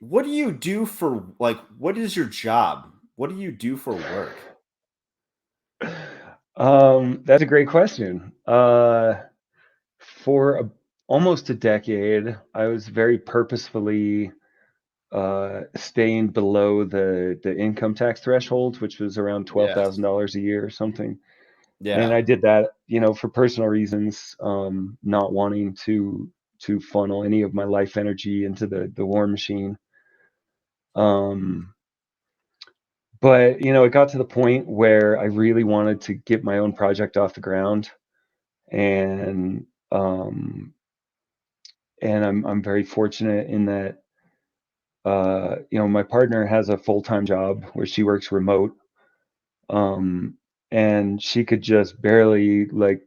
what do you do for like what is your job? What do you do for work? That's a great question. For almost a decade, I was very purposefully staying below the income tax threshold, which was around Yes. $12,000 a year or something. And Yeah, I did that, for personal reasons, not wanting to funnel any of my life energy into the war machine. Um, but it got to the point where I really wanted to get my own project off the ground, and um, I'm very fortunate in that my partner has a full-time job where she works remote, um, and she could just barely like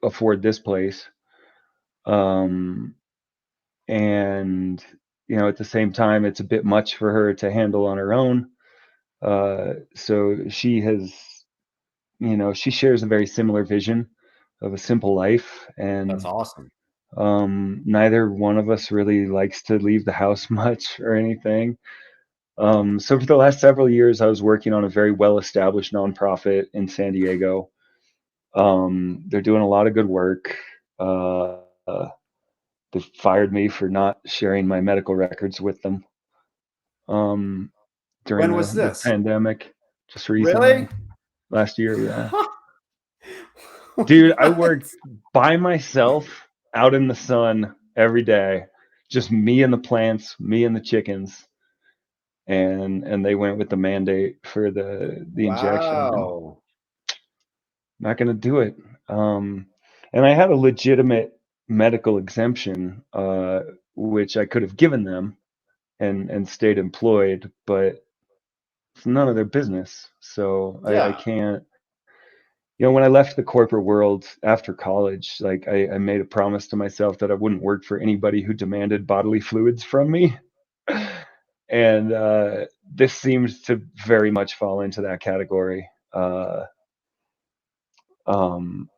afford this place, um, and at the same time it's a bit much for her to handle on her own. So she shares a very similar vision of a simple life, that's and awesome. neither one of us really likes to leave the house much or anything. So for the last several years, I was working on a very well-established nonprofit in San Diego. They're doing a lot of good work. Uh, they fired me for not sharing my medical records with them um, during When the, was the this? pandemic, just recently, Really? last year. Yeah, dude, I What? worked by myself out in the sun every day, just me and the plants, me and the chickens, and they went with the mandate for the injection, and Wow. not going to do it. Um, and I had a legitimate medical exemption, which I could have given them and stayed employed, but it's none of their business. So I Yeah, can't. When I left the corporate world after college, like I made a promise to myself that I wouldn't work for anybody who demanded bodily fluids from me. And this seems to very much fall into that category. Um,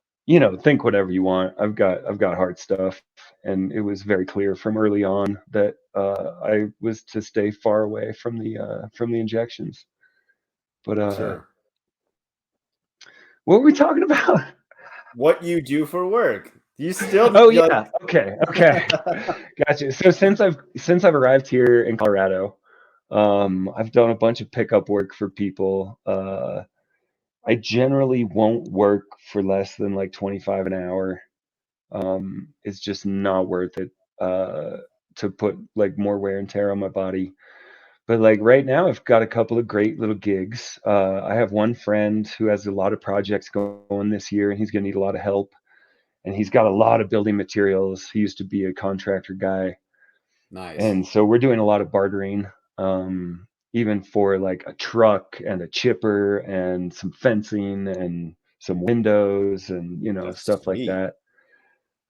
think whatever you want. I've got hard stuff, and it was very clear from early on that I was to stay far away from the injections. But sure. what were we talking about? What you do for work? You still Oh you like yeah, okay, gotcha. So since I've arrived here in Colorado, I've done a bunch of pickup work for people. I generally won't work for less than like 25 an hour. It's just not worth it uh, to put like more wear and tear on my body. But like right now, I've got a couple of great little gigs. I have one friend who has a lot of projects going this year, and he's going to need a lot of help. And he's got a lot of building materials. He used to be a contractor guy, nice? and so we're doing a lot of bartering, even for like a truck and a chipper and some fencing and some windows and That's stuff like sweet. that.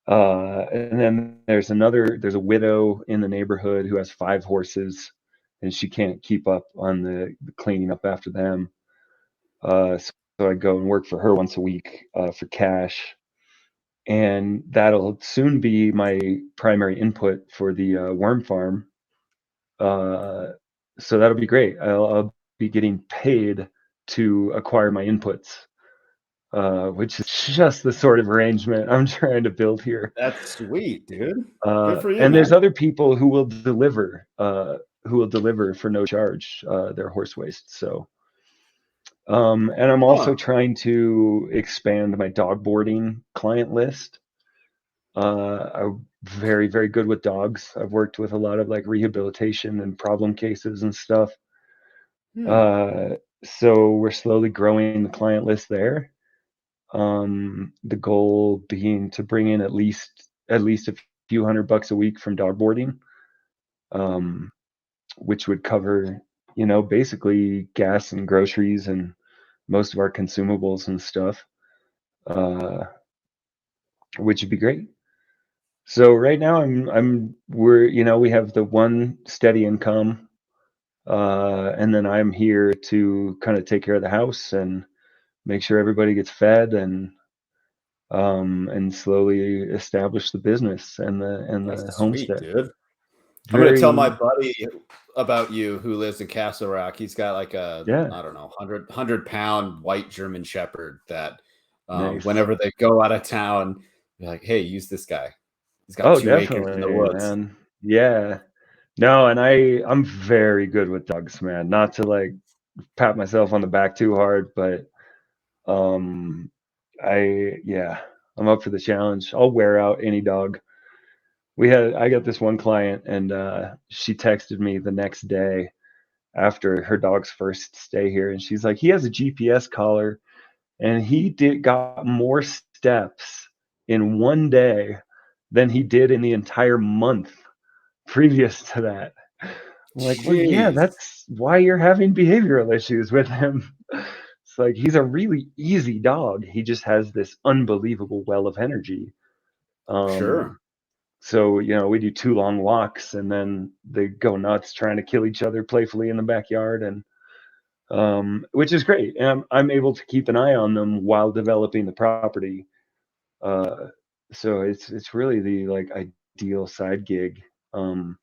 And then there's a widow in the neighborhood who has 5 horses, and she can't keep up on the cleaning up after them. So I go and work for her once a week for cash, and that'll soon be my primary input for the worm farm. Uh, so that'll be great. I'll be getting paid to acquire my inputs, which is just the sort of arrangement I'm trying to build here. That's sweet, dude. Good for you, And there's man. other people who will deliver for no charge their horse waste. So, and I'm also Huh. trying to expand my dog boarding client list. I'm very, very good with dogs. I've worked with a lot of like rehabilitation and problem cases and stuff. Hmm. Uh, so we're slowly growing the client list there. The goal being to bring in at least a few $100 a week from dog boarding, um, which would cover, basically gas and groceries and most of our consumables and stuff, uh, which would be great. So right now we have the one steady income, and then I'm here to kind of take care of the house and make sure everybody gets fed and slowly establish the business and the That's sweet, homestead. dude. I'm gonna tell my Very buddy about you who lives in Castle Rock. He's got like a, yeah, I don't know, 100 pound white German Shepherd that nice. whenever they go out of town, they're like, hey, use this guy. He's got Oh, 2 acres in the definitely, woods. man. Yeah. No, and I'm very good with dogs, man. Not to like pat myself on the back too hard, but um yeah, I'm up for the challenge. I'll wear out any dog. I got this one client and she texted me the next day after her dog's first stay here and she's like, he has a GPS collar and he got more steps in one day than he did in the entire month previous to that. I'm like, well, yeah, Jeez. that's why you're having behavioral issues with him. It's like he's a really easy dog. He just has this unbelievable well of energy. Sure. Um, so, we do 2 long walks and then they go nuts trying to kill each other playfully in the backyard and which is great. And I'm able to keep an eye on them while developing the property. Uh, so it's really the like ideal side gig. Um,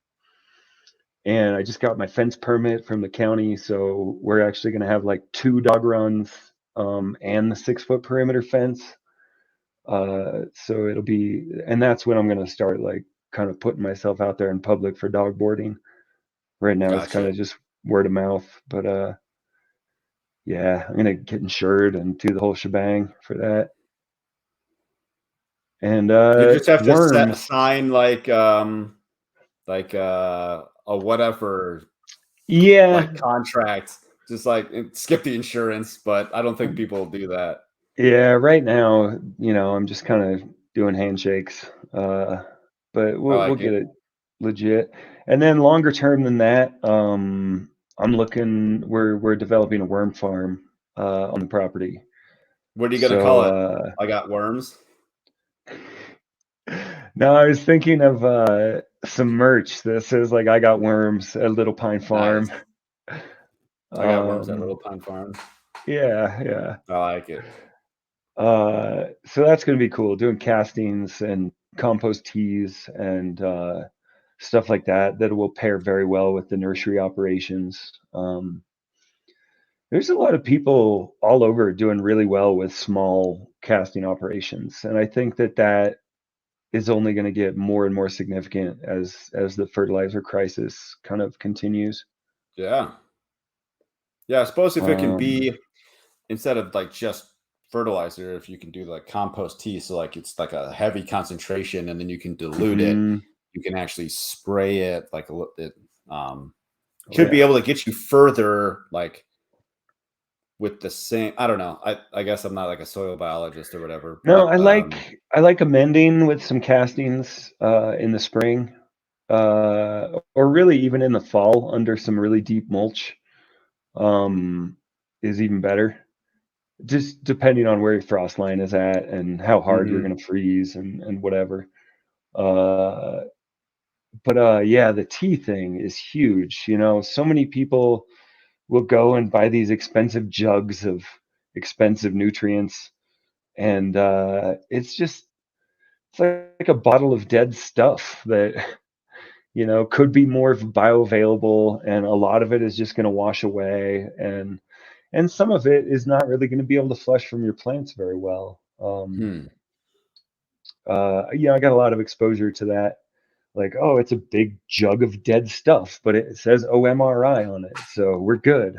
and I just got my fence permit from the county, so we're actually going to have like 2 dog runs and the 6 foot perimeter fence. So it'll be, and that's when I'm going to start like kind of putting myself out there in public for dog boarding. Right now, it's kind Gotcha. of just word of mouth, but yeah, I'm gonna get insured and do the whole shebang for that. And You just have to worms, sign like a whatever yeah, like contract, just like skip the insurance, but I don't think people will do that. yeah. Right now, I'm just kind of doing handshakes, but I we'll like get it. it legit. And then longer term than that, I'm looking. We're developing a worm farm on the property. What are you gonna So call it? I got worms. no, I was thinking of some merch that says like "I got worms at Little Pine Nice. Farm." I got worms at Um, Little Pine Farm. yeah, yeah. I like it. So that's going to be cool. Doing castings and compost teas and stuff like that that will pair very well with the nursery operations. There's a lot of people all over doing really well with small casting operations, and I think that is only going to get more and more significant as the fertilizer crisis kind of continues. Yeah. Yeah, I suppose if it can Um, be instead of like just fertilizer, if you can do like compost tea, so like it's like a heavy concentration and then you can dilute it, mhm. you can actually spray it like a little it um Oh should be yeah. able to get you further like with the same I don't know. I guess I'm not like a soil biologist or whatever, No, but I like amending with some castings in the spring, or really even in the fall under some really deep mulch um, is even better. Just depending on where your frost line is at and how hard you're mhm, going to freeze and whatever. Uh, but yeah, the tea thing is huge. So many people will go and buy these expensive jugs of expensive nutrients, and it's like a bottle of dead stuff that could be more bioavailable, and a lot of it is just going to wash away, and some of it is not really going to be able to flush from your plants very well. hmm, I got a lot of exposure to that. Like, oh, it's a big jug of dead stuff, but it says OMRI on it, so we're good.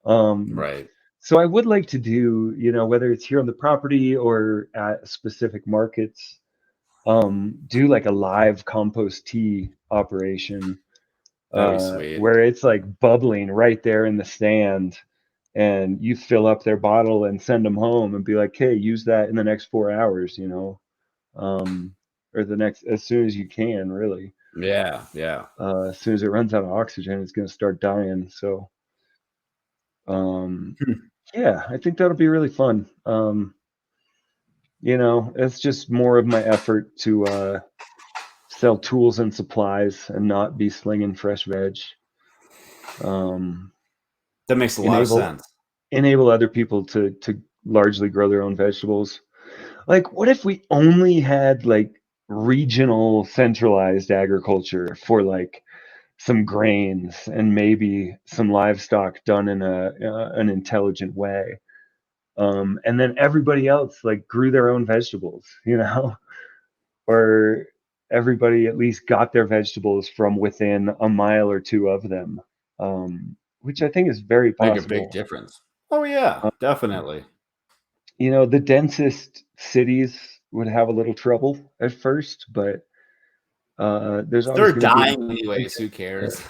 Um, right. so I would like to do, whether it's here on the property or at specific markets, do like a live compost tea operation That'd be sweet. where it's like bubbling right there in the stand, and you fill up their bottle and send them home and be like, hey, use that in the next 4 hours, um, or the next as soon as you can, really. Yeah, yeah. As soon as it runs out of oxygen, it's going to start dying. So um, Hmm. yeah, I think that'll be really fun. It's just more of my effort to sell tools and supplies and not be slinging fresh veg. Um, That makes a lot of enable sense. enable other people to largely grow their own vegetables. Like, what if we only had like regional centralized agriculture for like some grains and maybe some livestock done in an intelligent way. And then everybody else like grew their own vegetables, you know, or everybody at least got their vegetables from within a mile or two of them, which I think is very Make a big possible. difference. Oh yeah, definitely. You know, the densest cities would have a little trouble at first, but there's always They're going to be dying anyways. Who there. cares?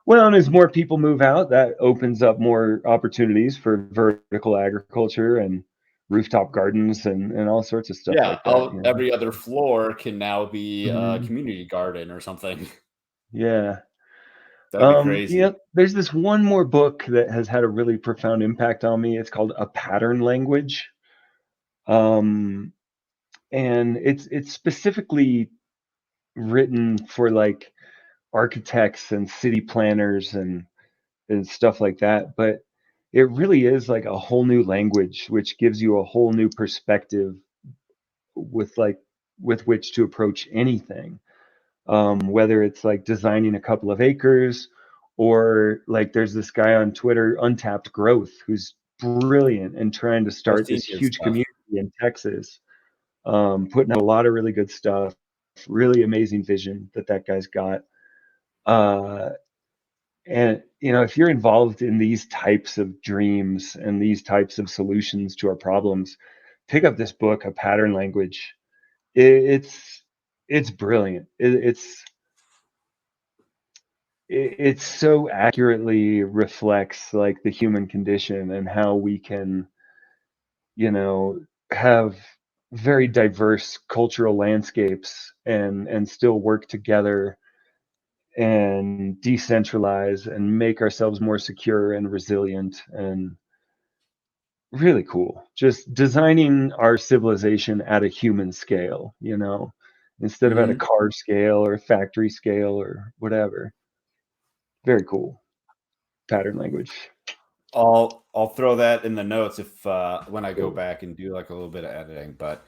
Well, and as more people move out, that opens up more opportunities for vertical agriculture and rooftop gardens and all sorts of stuff Yeah, like that, you know? every other floor can now be a Mhm. community garden or something. Yeah. That'd be You crazy. know, there's this one more book that has had a really profound impact on me. It's called A Pattern Language. Um, and it's specifically written for like architects and city planners and stuff like that. But it really is like a whole new language, which gives you a whole new perspective with like with which to approach anything. Whether it's like designing a couple of acres or like there's this guy on Twitter, Untapped Growth, who's brilliant and trying to I've start seen this his huge stuff. community in Texas, putting out a lot of really good stuff, really amazing vision that that guy's got. Uh, and you know, if you're involved in these types of dreams and these types of solutions to our problems, pick up this book, A Pattern Language. It's it's brilliant. It so accurately reflects like the human condition and how we can, you know, have very diverse cultural landscapes and still work together and decentralize and make ourselves more secure and resilient and really cool. Just designing our civilization at a human scale, you know, instead of at a Mhm. car scale or factory scale or whatever. Very cool. Pattern language. I'll throw that in the notes if when I go Cool. back and do like a little bit of editing. But